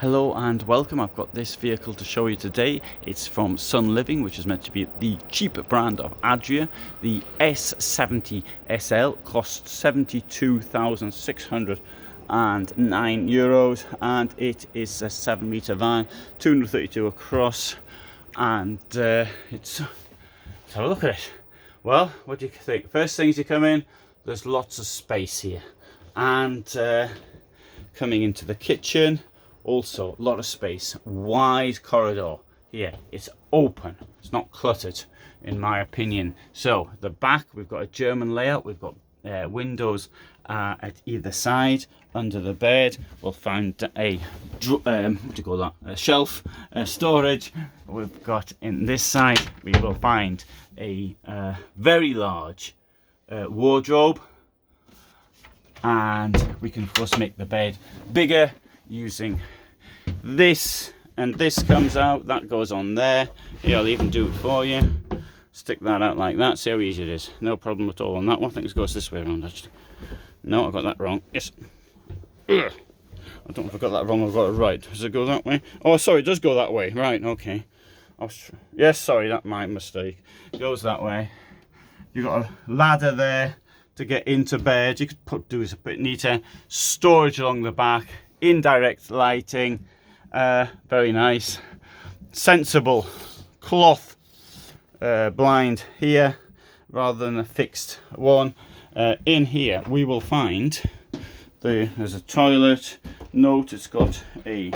Hello and welcome. I've got this vehicle to show you today. It's from Sun Living, which is meant to be the cheap brand of Adria. The S70SL costs €72,609 and it is a 7-metre van, 232 across, and let's have a look at it. Well, what do you think? First thing as you come in, there's lots of space here, and coming into the kitchen, also a lot of space, wide corridor here. It's open, it's not cluttered in my opinion. So the back, we've got a German layout, we've got windows at either side. Under the bed we'll find a what do you call that, a shelf, storage. We've got in this side, we will find a very large wardrobe, and we can of course make the bed bigger using this, and this comes out, that goes on there. Here, I'll even do it for you. Stick that out like that, see how easy it is. No problem at all on that one. I think it goes this way around actually. No, I got that wrong. Yes. Ugh. I don't know if I got that wrong or got it right. Does it go that way? Oh, sorry, it does go that way. Right, okay. Yes, sorry, that's my mistake. It goes that way. You've got a ladder there to get into bed. You could do it a bit neater. Storage along the back. Indirect lighting. Very nice. Sensible cloth blind here rather than a fixed one. In here we will find there's a toilet. Note it's got a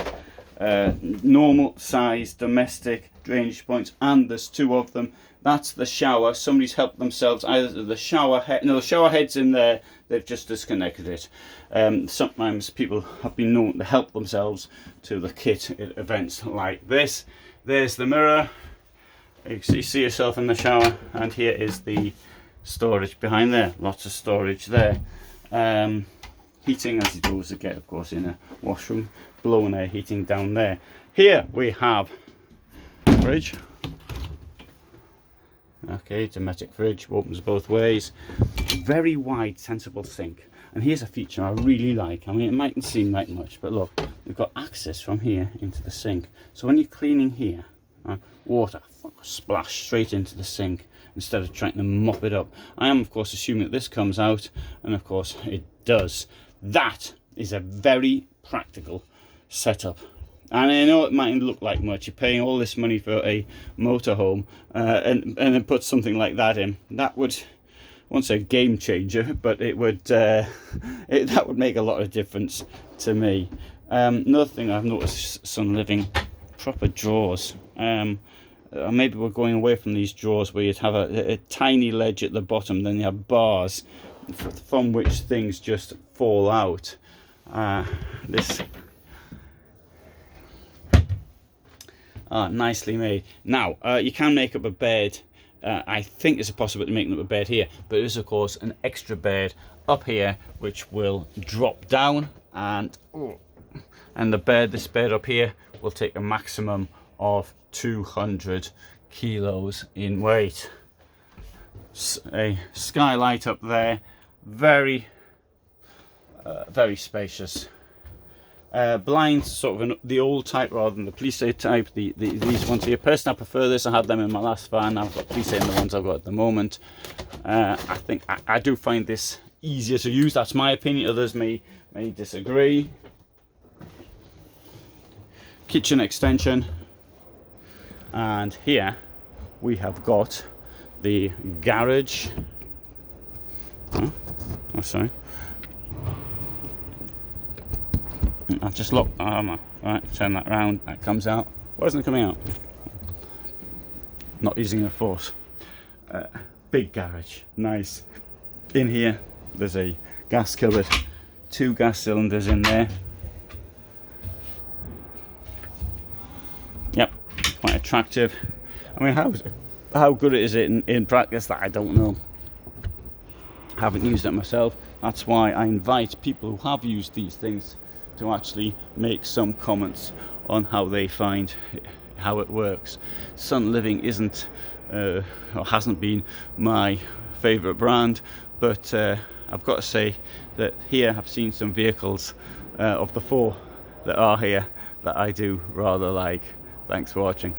normal size domestic drainage points, and there's two of them. That's the shower. Somebody's helped themselves. Either the shower head, no, the shower head's in there, they've just disconnected it. Sometimes people have been known to help themselves to the kit at events like this. There's the mirror. You see yourself in the shower, and here is the storage behind there. Lots of storage there. Heating, as you always get, of course, in a washroom. Blown air heating down there. Here we have fridge. Okay, domestic fridge, opens both ways. Very wide, sensible sink. And here's a feature I really like. I mean, it mightn't seem like much, but look, we've got access from here into the sink. So when you're cleaning here, water splash straight into the sink instead of trying to mop it up. I am, of course, assuming that this comes out, and of course it does. That is a very practical setup. And I know it mightn't look like much. You're paying all this money for a motorhome, and then put something like that in. That would, I won't say game changer, but it would that would make a lot of difference to me. Another thing I've noticed, Sun Living, proper drawers. Maybe we're going away from these drawers where you'd have a tiny ledge at the bottom, then you have bars from which things just fall out. This. Nicely made. Now, you can make up a bed. I think there's a possibility of making up a bed here, but there is, of course, an extra bed up here which will drop down, and this bed up here will take a maximum of 200 kilos in weight. A skylight up there, very spacious. Blinds, sort of the old type rather than the plissé type. These ones here, personally I prefer this. I had them in my last van. I've got plissé in the ones I've got at the moment. I think I do find this easier to use. That's my opinion. Others may disagree. Kitchen extension, and here we have got the garage. Oh, sorry. I've just locked the armour. Right, turn that round, that comes out. Why isn't it coming out? Not using the force. Big garage, nice. In here, there's a gas cupboard, 2 gas cylinders in there. Yep, quite attractive. I mean, how good is it in practice, that I don't know. I haven't used it myself. That's why I invite people who have used these things to actually make some comments on how they find how it works. Sun Living isn't or hasn't been my favourite brand, but I've got to say that here I've seen some vehicles of the 4 that are here that I do rather like. Thanks for watching.